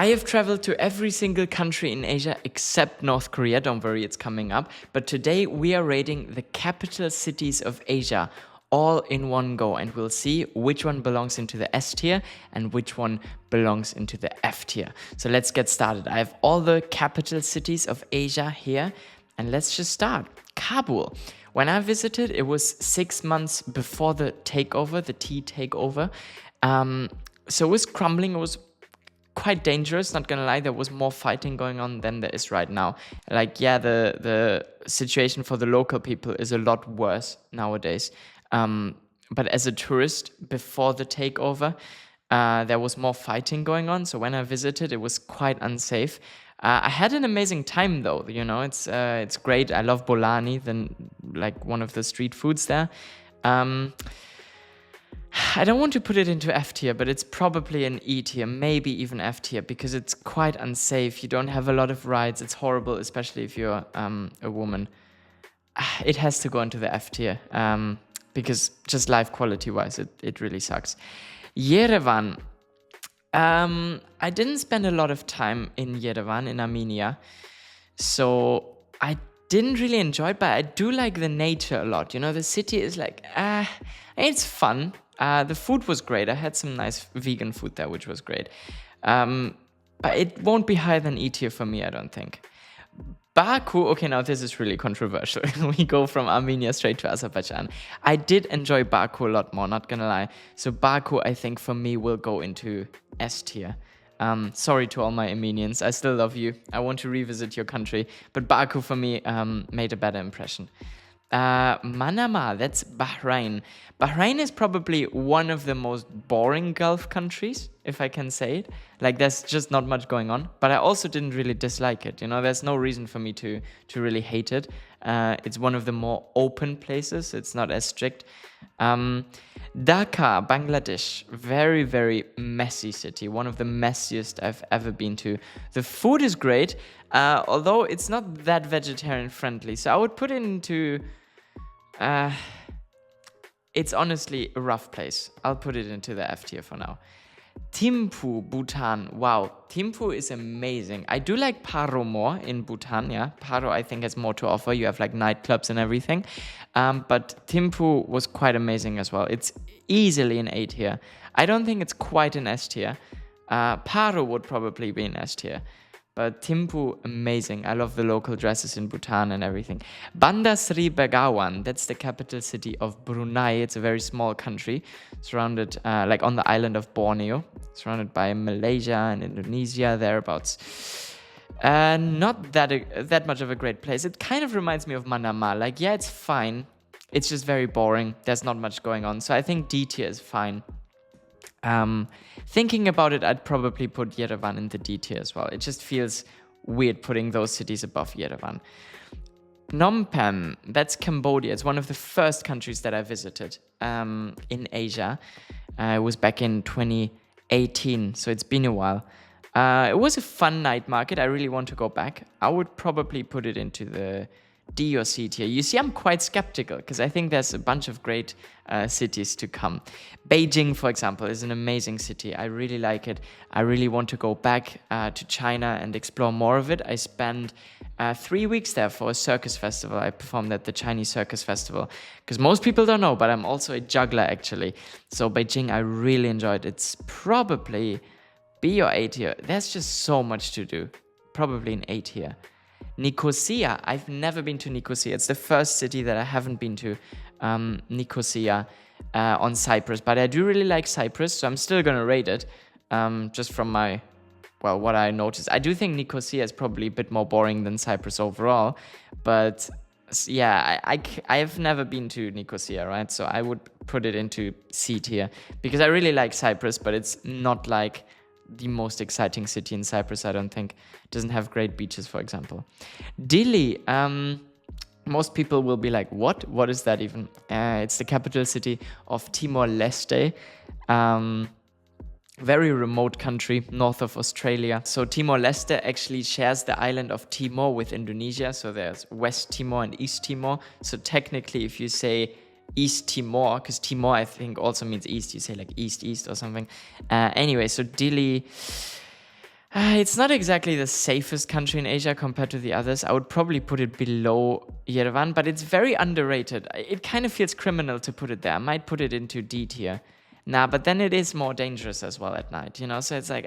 I have traveled to every single country in Asia except North Korea. Don't worry, it's coming up. But today we are rating the capital cities of Asia all in one go, and we'll see which one belongs into the S tier and which one belongs into the F tier. So let's get started. I have all the capital cities of Asia here, and let's just start. Kabul. When I visited, it was 6 months before the takeover, the tea takeover. So it was crumbling. It was quite dangerous, not gonna lie. There was more fighting going on than there is right now. Like, yeah, the situation for the local people is a lot worse nowadays. But as a tourist, before the takeover, there was more fighting going on. So when I visited, it was quite unsafe. I had an amazing time though. You know, it's great. I love bolani, like one of the street foods there. I don't want to put it into F tier, but it's probably an E tier, maybe even F tier, because it's quite unsafe. You don't have a lot of rides. It's horrible, especially if you're a woman. It has to go into the F tier, because just life quality-wise, it really sucks. Yerevan. I didn't spend a lot of time in Yerevan, in Armenia, so I didn't really enjoy it, but I do like the nature a lot. You know, the city is like, it's fun. The food was great. I had some nice vegan food there, which was great. But it won't be higher than E tier for me, I don't think. Baku, okay, now this is really controversial. We go from Armenia straight to Azerbaijan. I did enjoy Baku a lot more, not gonna lie. So Baku, I think for me, will go into S tier. Sorry to all my Armenians, I still love you. I want to revisit your country. But Baku for me made a better impression. Manama, that's Bahrain. Bahrain is probably one of the most boring Gulf countries, if I can say it. Like, there's just not much going on, but I also didn't really dislike it. You know, there's no reason for me to really hate it. It's one of the more open places. It's not as strict. Dhaka, Bangladesh, very, very messy city. One of the messiest I've ever been to. The food is great, although it's not that vegetarian friendly. So I would put it into... it's honestly a rough place. I'll put it into the F tier for now. Thimphu, Bhutan. Wow, Thimphu is amazing. I do like Paro more in Bhutan, yeah. Paro, I think, has more to offer. You have like nightclubs and everything. But Thimphu was quite amazing as well. It's easily an A tier. I don't think it's quite an S tier. Paro would probably be an S tier. But Thimphu, amazing. I love the local dresses in Bhutan and everything. Bandar Sri Begawan, that's the capital city of Brunei. It's a very small country, surrounded, like on the island of Borneo, surrounded by Malaysia and Indonesia, thereabouts. Not that much of a great place. It kind of reminds me of Manama. Like, yeah, it's fine. It's just very boring. There's not much going on. So I think D tier is fine. Thinking about it, I'd probably put Yerevan in the D tier as well. It just feels weird putting those cities above Yerevan. Phnom Penh, that's Cambodia. It's one of the first countries that I visited in Asia. It was back in 2018, so it's been a while. It was a fun night market. I really want to go back. I would probably put it into the D or C tier. You see, I'm quite skeptical because I think there's a bunch of great cities to come. Beijing, for example, is an amazing city. I really like it. I really want to go back to China and explore more of it. I spent 3 weeks there for a circus festival. I performed at the Chinese Circus Festival because most people don't know, but I'm also a juggler actually. So Beijing, I really enjoyed. It's probably B or A tier. There's just so much to do. Probably an A tier. Nicosia, I've never been to Nicosia. It's the first city that I haven't been to, Nicosia, on Cyprus. But I do really like Cyprus, so I'm still going to rate it, just from what I noticed. I do think Nicosia is probably a bit more boring than Cyprus overall. But yeah, I have never been to Nicosia, right? So I would put it into C tier because I really like Cyprus, but it's not like the most exciting city in Cyprus, I don't think. It doesn't have great beaches, for example. Dili, most people will be like, what? What is that even? It's the capital city of Timor-Leste. Very remote country, north of Australia. So Timor-Leste actually shares the island of Timor with Indonesia. So there's West Timor and East Timor. So technically, if you say East Timor, because Timor I think also means east, you say like east or something. Anyway, so Dili, It's not exactly the safest country in Asia compared to the others. I would probably put it below Yerevan, but it's very underrated. It kind of feels criminal to put it there. I might put it into D tier. Nah, but then it is more dangerous as well at night, So it's like,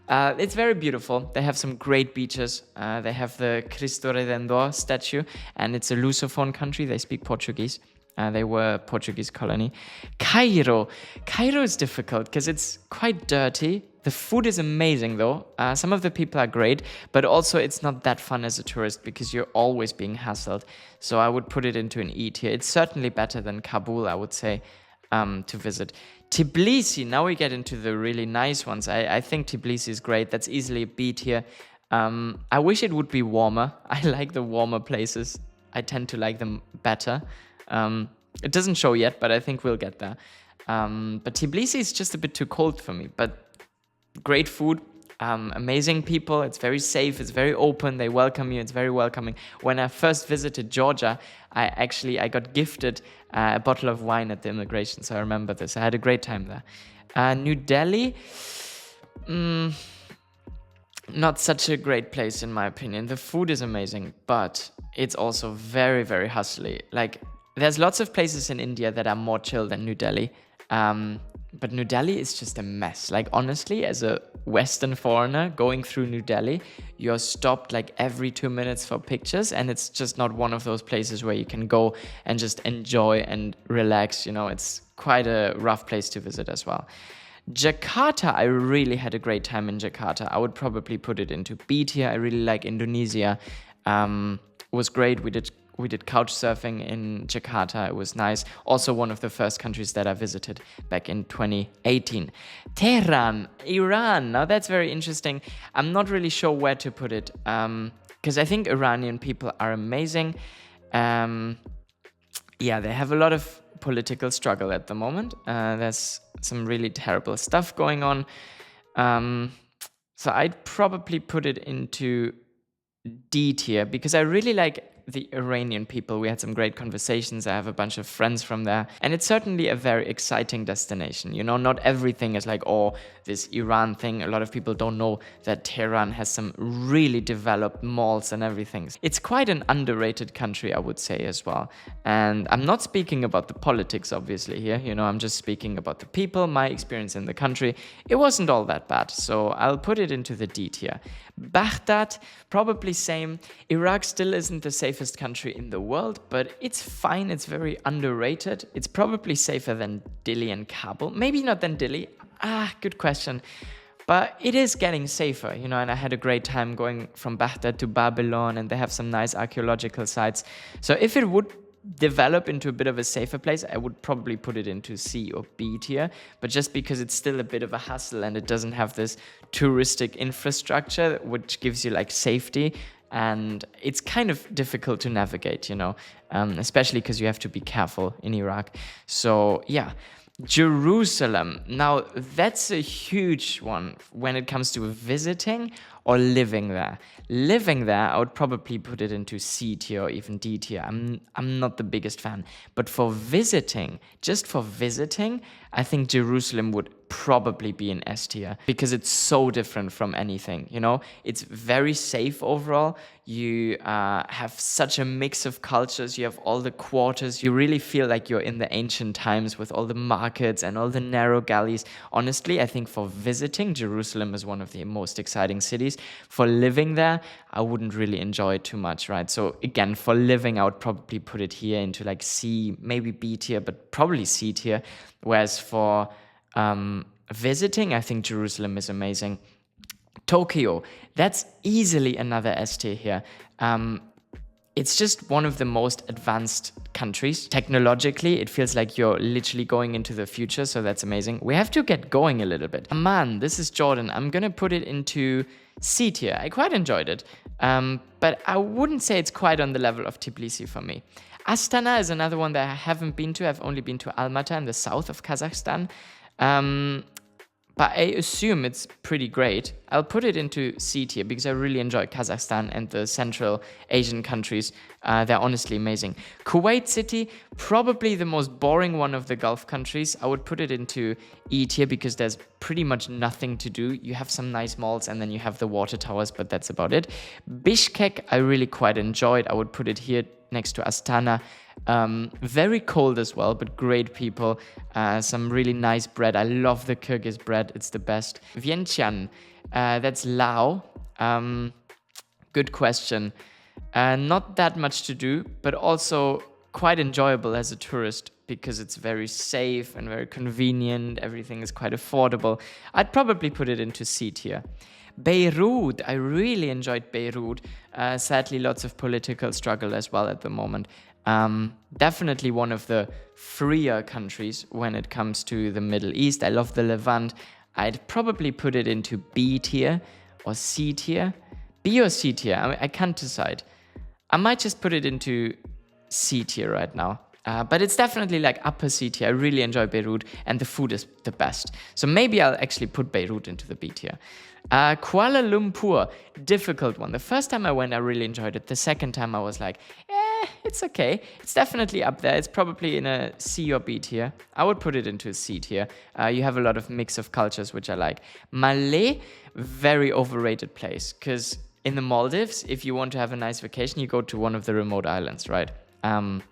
it's very beautiful. They have some great beaches. They have the Cristo Redentor statue, and it's a Lusophone country. They speak Portuguese. They were a Portuguese colony. Cairo. Cairo is difficult because it's quite dirty. The food is amazing though. Some of the people are great, but also it's not that fun as a tourist because you're always being hassled. So I would put it into an E tier. It's certainly better than Kabul, I would say, to visit. Tbilisi, now we get into the really nice ones. I think Tbilisi is great. That's easily a B tier. I wish it would be warmer. I like the warmer places. I tend to like them better. It doesn't show yet, but I think we'll get there. But Tbilisi is just a bit too cold for me. But great food, amazing people. It's very safe. It's very open. They welcome you. It's very welcoming. When I first visited Georgia, I got gifted a bottle of wine at the immigration. So I remember this. I had a great time there. New Delhi, not such a great place in my opinion. The food is amazing, but it's also very, very hustly. Like, there's lots of places in India that are more chill than New Delhi. But New Delhi is just a mess. Like, honestly, as a Western foreigner going through New Delhi, you're stopped like every 2 minutes for pictures, and it's just not one of those places where you can go and just enjoy and relax. It's quite a rough place to visit as well. Jakarta, I really had a great time in Jakarta. I would probably put it into B tier. I really like Indonesia. It was great. We did couch surfing in Jakarta. It was nice. Also one of the first countries that I visited back in 2018. Tehran, Iran. Now that's very interesting. I'm not really sure where to put it because I think Iranian people are amazing. They have a lot of political struggle at the moment. There's some really terrible stuff going on. So I'd probably put it into D tier because I really like the Iranian people. We had some great conversations. I have a bunch of friends from there. And it's certainly a very exciting destination. Not everything is like, this Iran thing. A lot of people don't know that Tehran has some really developed malls and everything. It's quite an underrated country, I would say, as well. And I'm not speaking about the politics, obviously, here. I'm just speaking about the people, my experience in the country. It wasn't all that bad. So I'll put it into the D tier. Baghdad, probably same. Iraq still isn't the safest country in the world, but it's fine. It's very underrated. It's probably safer than Delhi and Kabul. Maybe not than Delhi. Good question. But it is getting safer, and I had a great time going from Baghdad to Babylon, and they have some nice archaeological sites. So if it would develop into a bit of a safer place, I would probably put it into C or B tier, but just because it's still a bit of a hassle and it doesn't have this touristic infrastructure which gives you like safety, and it's kind of difficult to navigate, especially because you have to be careful in Iraq. So Jerusalem. Now that's a huge one when it comes to visiting or living there. Living there, I would probably put it into C tier or even D tier. I'm not the biggest fan. But for visiting, just for visiting, I think Jerusalem would probably be in S tier because it's so different from anything, It's very safe overall. You have such a mix of cultures. You have all the quarters. You really feel like you're in the ancient times with all the markets and all the narrow galleys. Honestly, I think for visiting, Jerusalem is one of the most exciting cities. For living there, I wouldn't really enjoy it too much, right? So again, for living, I would probably put it here into like C, maybe B tier, but probably C tier. Whereas for visiting, I think Jerusalem is amazing. Tokyo, that's easily another S tier here. It's just one of the most advanced countries. Technologically, it feels like you're literally going into the future, so that's amazing. We have to get going a little bit. Amman, this is Jordan. I'm gonna put it into C tier. I quite enjoyed it, but I wouldn't say it's quite on the level of Tbilisi for me. Astana is another one that I haven't been to. I've only been to Almaty in the south of Kazakhstan. but I assume it's pretty great. I'll put it into C tier because I really enjoy Kazakhstan and the Central Asian countries. They're honestly amazing. Kuwait City, probably the most boring one of the Gulf countries. I would put it into E tier because there's pretty much nothing to do. You have some nice malls and then you have the water towers, but that's about it. Bishkek, I really quite enjoyed. I would put it here next to Astana. Very cold as well, but great people. Some really nice bread. I love the Kyrgyz bread. It's the best. Vientiane, that's Lao. Good question. Not that much to do, but also quite enjoyable as a tourist because it's very safe and very convenient. Everything is quite affordable. I'd probably put it into C tier. Beirut, I really enjoyed Beirut. Sadly, lots of political struggle as well at the moment. Definitely one of the freer countries when it comes to the Middle East. I love the Levant. I'd probably put it into B tier or C tier. B or C tier, I can't decide. I might just put it into C tier right now. But it's definitely like upper C tier. I really enjoy Beirut and the food is the best. So maybe I'll actually put Beirut into the B tier. Kuala Lumpur, difficult one. The first time I went, I really enjoyed it. The second time I was like, it's okay. It's definitely up there. It's probably in a C or B tier. I would put it into a C tier. You have a lot of mix of cultures, which I like. Malé, very overrated place. Because in the Maldives, if you want to have a nice vacation, you go to one of the remote islands, right? And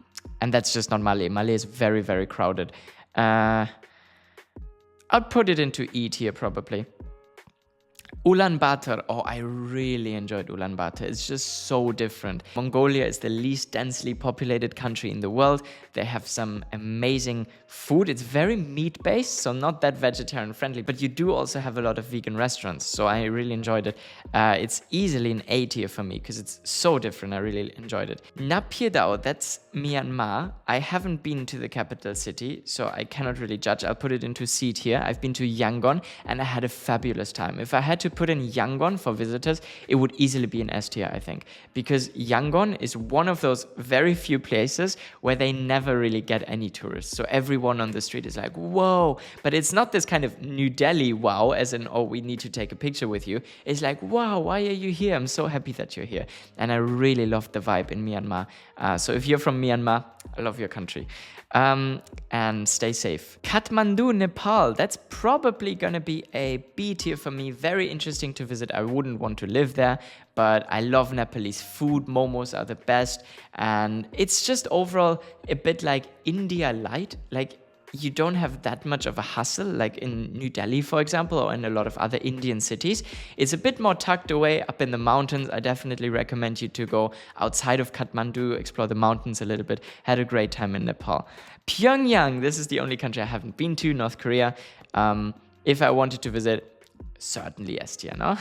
that's just not Malé. Malé is very, very crowded. I'd put it into E tier probably. Ulaanbaatar, I really enjoyed Ulaanbaatar. It's just so different. Mongolia is the least densely populated country in the world. They have some amazing food. It's very meat-based, so not that vegetarian-friendly, but you do also have a lot of vegan restaurants, so I really enjoyed it. It's easily an A tier for me because it's so different. I really enjoyed it. Naypyidaw, that's Myanmar. I haven't been to the capital city, so I cannot really judge. I'll put it into C tier. I've been to Yangon, and I had a fabulous time. If I had to put in Yangon for visitors, it would easily be an S tier, I think, because Yangon is one of those very few places where they never really get any tourists. So everyone on the street is like, whoa, but it's not this kind of New Delhi wow, as in, we need to take a picture with you. It's like, wow, why are you here? I'm so happy that you're here. And I really loved the vibe in Myanmar. So if you're from Myanmar, I love your country. And stay safe. Kathmandu, Nepal, that's probably gonna be a B tier for me. Very interesting to visit. I wouldn't want to live there, but I love Nepalese food. Momos are the best. And it's just overall a bit like India light. Like, you don't have that much of a hustle like in New Delhi, for example, or in a lot of other Indian cities. It's a bit more tucked away up in the mountains. I definitely recommend you to go outside of Kathmandu, explore the mountains a little bit. Had a great time in Nepal. Pyongyang, this is the only country I haven't been to, North Korea. If I wanted to visit, certainly S tier, no?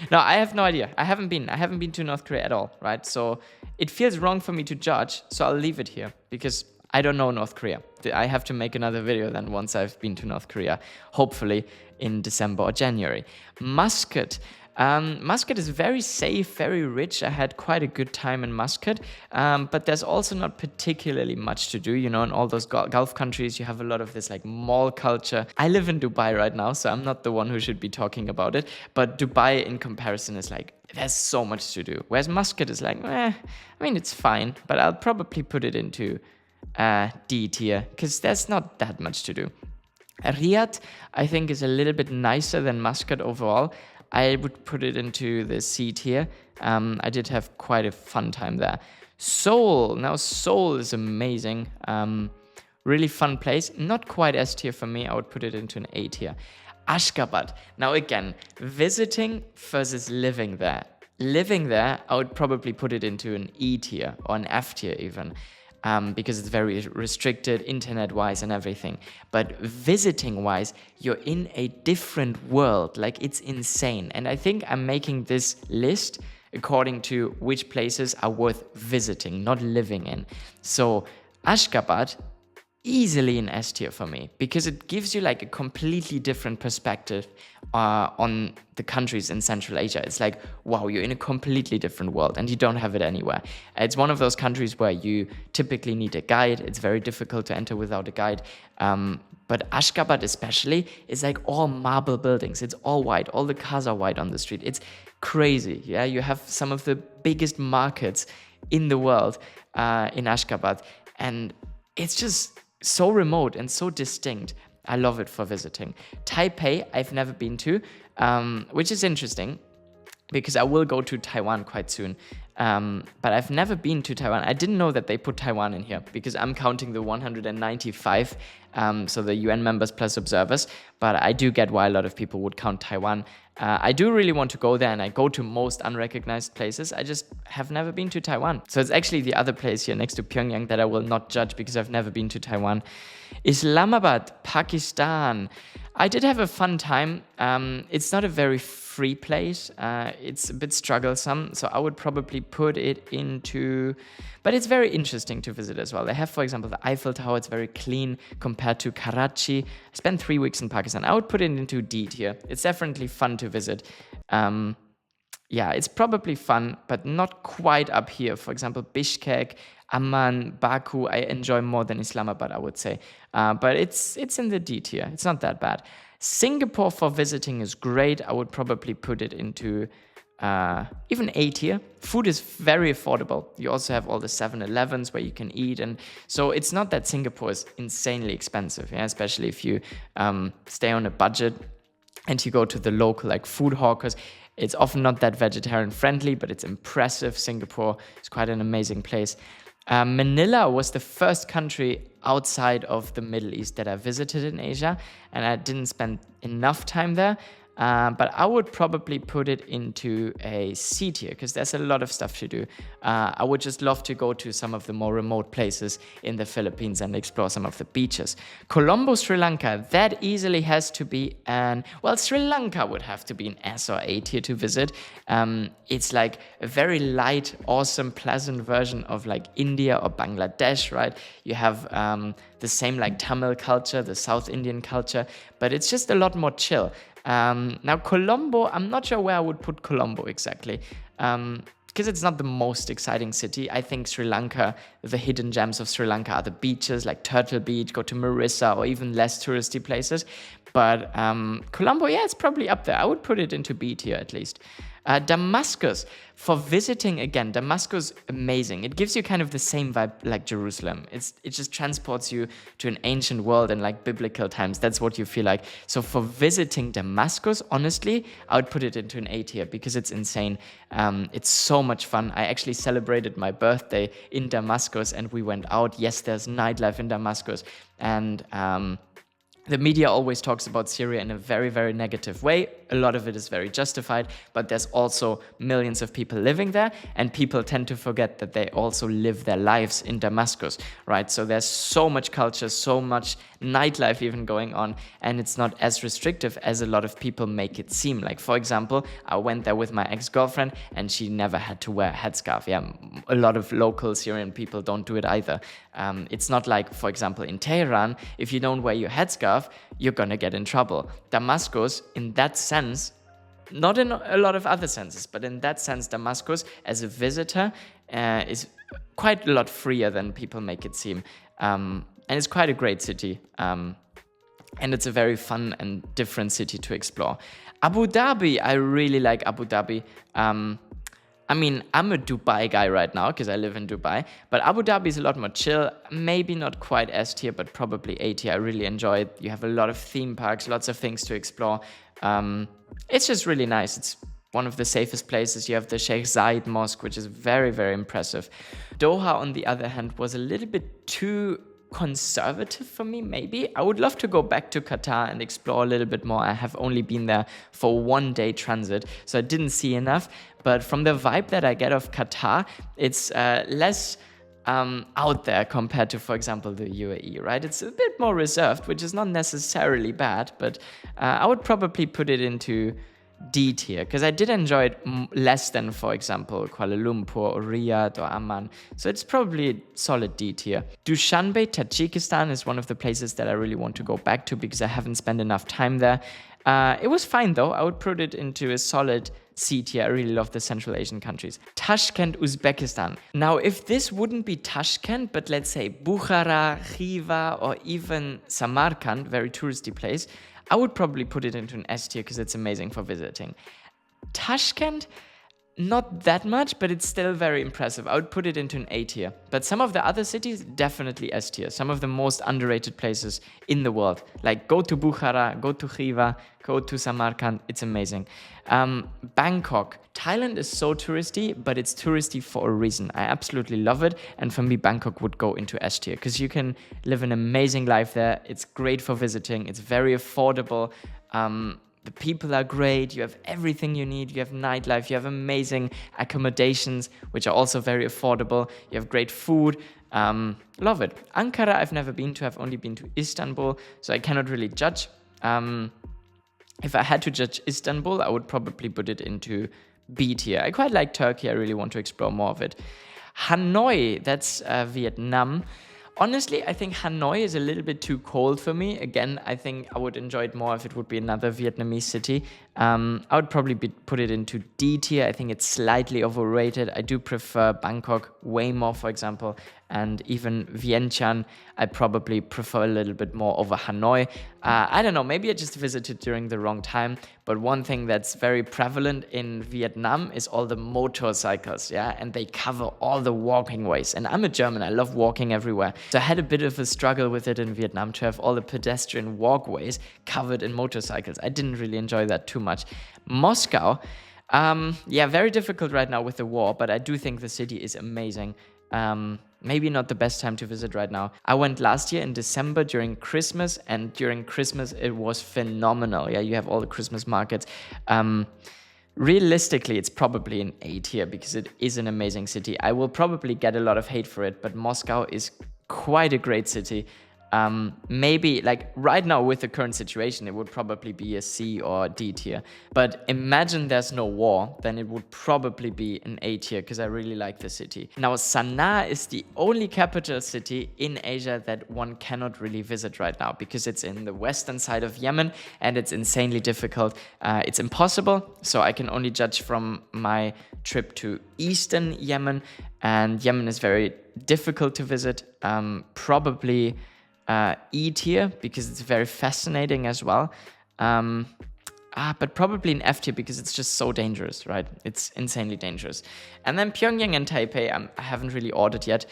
No, I have no idea. I haven't been to North Korea at all, right? So it feels wrong for me to judge, so I'll leave it here because I don't know North Korea. I have to make another video then once I've been to North Korea, hopefully in December or January. Muscat. Muscat is very safe, very rich. I had quite a good time in Muscat, but there's also not particularly much to do. You know, in all those Gulf countries, you have a lot of this like mall culture. I live in Dubai right now, so I'm not the one who should be talking about it. But Dubai in comparison is like, there's so much to do. Whereas Muscat is like, I mean, it's fine, but I'll probably put it into D tier because there's not that much to do. Riyadh, I think, is a little bit nicer than Muscat overall. I would put it into the C tier. I did have quite a fun time there. Seoul, now Seoul is amazing. Really fun place. Not quite S tier for me. I would put it into an A tier. Ashgabat. Now again, visiting versus living there. Living there, I would probably put it into an E tier or an F tier even. Because it's very restricted internet-wise and everything. But visiting-wise, you're in a different world. Like, it's insane. And I think I'm making this list according to which places are worth visiting, not living in. So Ashgabat, easily an S tier for me because it gives you like a completely different perspective on the countries in Central Asia. It's like, wow, you're in a completely different world and you don't have it anywhere. It's one of those countries where you typically need a guide. It's very difficult to enter without a guide. But Ashgabat especially is like all marble buildings. It's all white. All the cars are white on the street. It's crazy. Yeah, you have some of the biggest markets in the world in Ashgabat. And it's just so remote and so distinct. I love it for visiting. Taipei, I've never been to, which is interesting because I will go to Taiwan quite soon. But I've never been to Taiwan. I didn't know that they put Taiwan in here because I'm counting the 195, so the UN members plus observers. But I do get why a lot of people would count Taiwan. I do really want to go there, and I go to most unrecognized places. I just have never been to Taiwan. So it's actually the other place here next to Pyongyang that I will not judge because I've never been to Taiwan. Islamabad, Pakistan. I did have a fun time. It's not a very free place. It's a bit strugglesome, so I would probably put it into... But it's very interesting to visit as well. They have, for example, the Eiffel Tower. It's very clean compared to Karachi. I spent 3 weeks in Pakistan. I would put it into D tier. It's definitely fun to visit. Yeah, it's probably fun, but not quite up here. For example, Bishkek, Amman, Baku, I enjoy more than Islamabad, I would say. But it's in the D tier. It's not that bad. Singapore for visiting is great. I would probably put it into even A tier. Food is very affordable. You also have all the 7-Elevens where you can eat. And so it's not that Singapore is insanely expensive, yeah? Especially if you stay on a budget and you go to the local like food hawkers. It's often not that vegetarian friendly, but it's impressive. Singapore is quite an amazing place. Manila was the first country outside of the Middle East that I visited in Asia, and I didn't spend enough time there. But I would probably put it into a C tier because there's a lot of stuff to do. I would just love to go to some of the more remote places in the Philippines and explore some of the beaches. Colombo, Sri Lanka, that easily has to be Sri Lanka would have to be an S or A tier to visit. It's like a very light, awesome, pleasant version of like India or Bangladesh, right? You have the same like Tamil culture, the South Indian culture, but it's just a lot more chill. Now Colombo, I'm not sure where I would put Colombo exactly, because it's not the most exciting city. I think Sri Lanka, the hidden gems of Sri Lanka are the beaches like Turtle Beach, go to Marissa, or even less touristy places. But Colombo, yeah, it's probably up there. I would put it into B tier at least. Damascus, for visiting again, Damascus, amazing. It gives you kind of the same vibe like Jerusalem. It just transports you to an ancient world and like biblical times. That's what you feel like. So for visiting Damascus, honestly, I would put it into an A tier because it's insane. It's so much fun. I actually celebrated my birthday in Damascus and we went out. Yes, there's nightlife in Damascus, and the media always talks about Syria in a very, very negative way. A lot of it is very justified, but there's also millions of people living there, and people tend to forget that they also live their lives in Damascus, right? So there's so much culture, so much nightlife even going on, and it's not as restrictive as a lot of people make it seem. Like, for example, I went there with my ex-girlfriend, and she never had to wear a headscarf. Yeah, a lot of local Syrian people don't do it either. It's not like, for example, in Tehran, if you don't wear your headscarf, you're gonna get in trouble. Damascus, in that sense, not in a lot of other senses, but in that sense, Damascus, as a visitor, is quite a lot freer than people make it seem. And it's quite a great city. And it's a very fun and different city to explore. Abu Dhabi, I really like Abu Dhabi. I mean, I'm a Dubai guy right now because I live in Dubai, but Abu Dhabi is a lot more chill. Maybe not quite S tier, but probably A tier. I really enjoy it. You have a lot of theme parks, lots of things to explore. It's just really nice. It's one of the safest places. You have the Sheikh Zayed Mosque, which is very, very impressive. Doha, on the other hand, was a little bit too conservative for me, maybe. I would love to go back to Qatar and explore a little bit more. I have only been there for 1 day transit, so I didn't see enough. But from the vibe that I get of Qatar, it's less out there compared to, for example, the UAE, right? It's a bit more reserved, which is not necessarily bad, but I would probably put it into D tier because I did enjoy it less than, for example, Kuala Lumpur or Riyadh or Amman. So it's probably a solid D tier. Dushanbe, Tajikistan is one of the places that I really want to go back to because I haven't spent enough time there. It was fine though. I would put it into a solid C tier. I really love the Central Asian countries. Tashkent, Uzbekistan. Now, if this wouldn't be Tashkent, but let's say Bukhara, Khiva, or even Samarkand, very touristy place, I would probably put it into an S tier because it's amazing for visiting. Tashkent, not that much, but it's still very impressive. I would put it into an A tier. But some of the other cities, definitely S tier. Some of the most underrated places in the world. Like go to Bukhara, go to Khiva, go to Samarkand. It's amazing. Bangkok. Thailand is so touristy, but it's touristy for a reason. I absolutely love it. And for me, Bangkok would go into S tier because you can live an amazing life there. It's great for visiting. It's very affordable. The people are great, you have everything you need, you have nightlife, you have amazing accommodations, which are also very affordable, you have great food, love it. Ankara I've never been to, I've only been to Istanbul, so I cannot really judge. If I had to judge Istanbul, I would probably put it into B tier. I quite like Turkey, I really want to explore more of it. Hanoi, that's Vietnam. Honestly, I think Hanoi is a little bit too cold for me. Again, I think I would enjoy it more if it would be another Vietnamese city. I would probably put it into D tier. I think it's slightly overrated. I do prefer Bangkok way more, for example, and even Vientiane, I probably prefer a little bit more over Hanoi. I don't know, maybe I just visited during the wrong time, but one thing that's very prevalent in Vietnam is all the motorcycles, yeah, and they cover all the walking ways. And I'm a German, I love walking everywhere. So I had a bit of a struggle with it in Vietnam to have all the pedestrian walkways covered in motorcycles. I didn't really enjoy that too much. Moscow, yeah, very difficult right now with the war, but I do think the city is amazing. Maybe not the best time to visit right now. I went last year in December during Christmas, and during Christmas it was phenomenal. Yeah, you have all the Christmas markets. Realistically, it's probably an A tier because it is an amazing city. I will probably get a lot of hate for it, but Moscow is quite a great city. Maybe like right now with the current situation, it would probably be a C or D tier. But imagine there's no war, then it would probably be an A tier because I really like the city. Now, Sana'a is the only capital city in Asia that one cannot really visit right now because it's in the western side of Yemen and it's insanely difficult. It's impossible, so I can only judge from my trip to eastern Yemen, and Yemen is very difficult to visit. Probably E tier because it's very fascinating as well, but probably an F tier because it's just so dangerous, right? It's insanely dangerous. And then Pyongyang and Taipei, I haven't really ordered yet.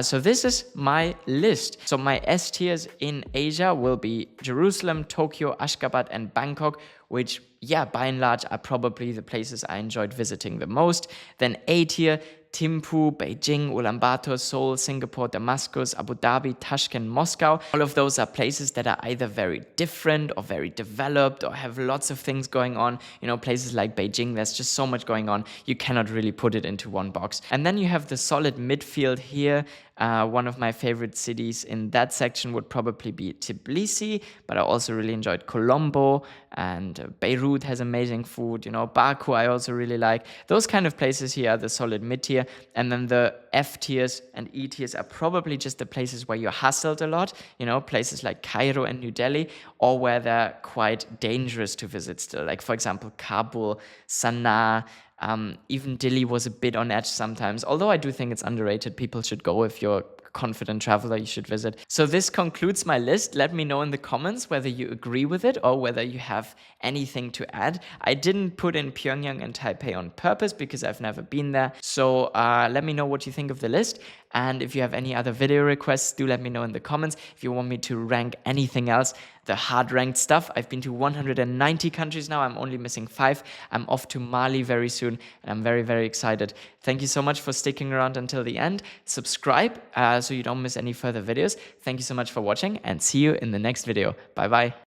So this is my list. So my S tiers in Asia will be Jerusalem, Tokyo, Ashgabat, and Bangkok, which, yeah, by and large are probably the places I enjoyed visiting the most. Then A tier, Thimphu, Beijing, Ulaanbaatar, Seoul, Singapore, Damascus, Abu Dhabi, Tashkent, Moscow. All of those are places that are either very different or very developed or have lots of things going on. You know, places like Beijing, there's just so much going on. You cannot really put it into one box. And then you have the solid midfield here. One of my favorite cities in that section would probably be Tbilisi, but I also really enjoyed Colombo, and Beirut has amazing food, you know, Baku I also really like. Those kind of places here are the solid mid tier, and then the F tiers and E tiers are probably just the places where you're hustled a lot, you know, places like Cairo and New Delhi, or where they're quite dangerous to visit still, like for example Kabul, Sana'a. Even Delhi was a bit on edge sometimes, although I do think it's underrated. People should go. If you're a confident traveler, you should visit. So this concludes my list. Let me know in the comments whether you agree with it or whether you have anything to add. I didn't put in Pyongyang and Taipei on purpose because I've never been there. So let me know what you think of the list. And if you have any other video requests, do let me know in the comments. If you want me to rank anything else, the hard ranked stuff. I've been to 190 countries now. I'm only missing 5. I'm off to Mali very soon, and I'm very, very excited. Thank you so much for sticking around until the end. Subscribe so you don't miss any further videos. Thank you so much for watching, and see you in the next video. Bye bye.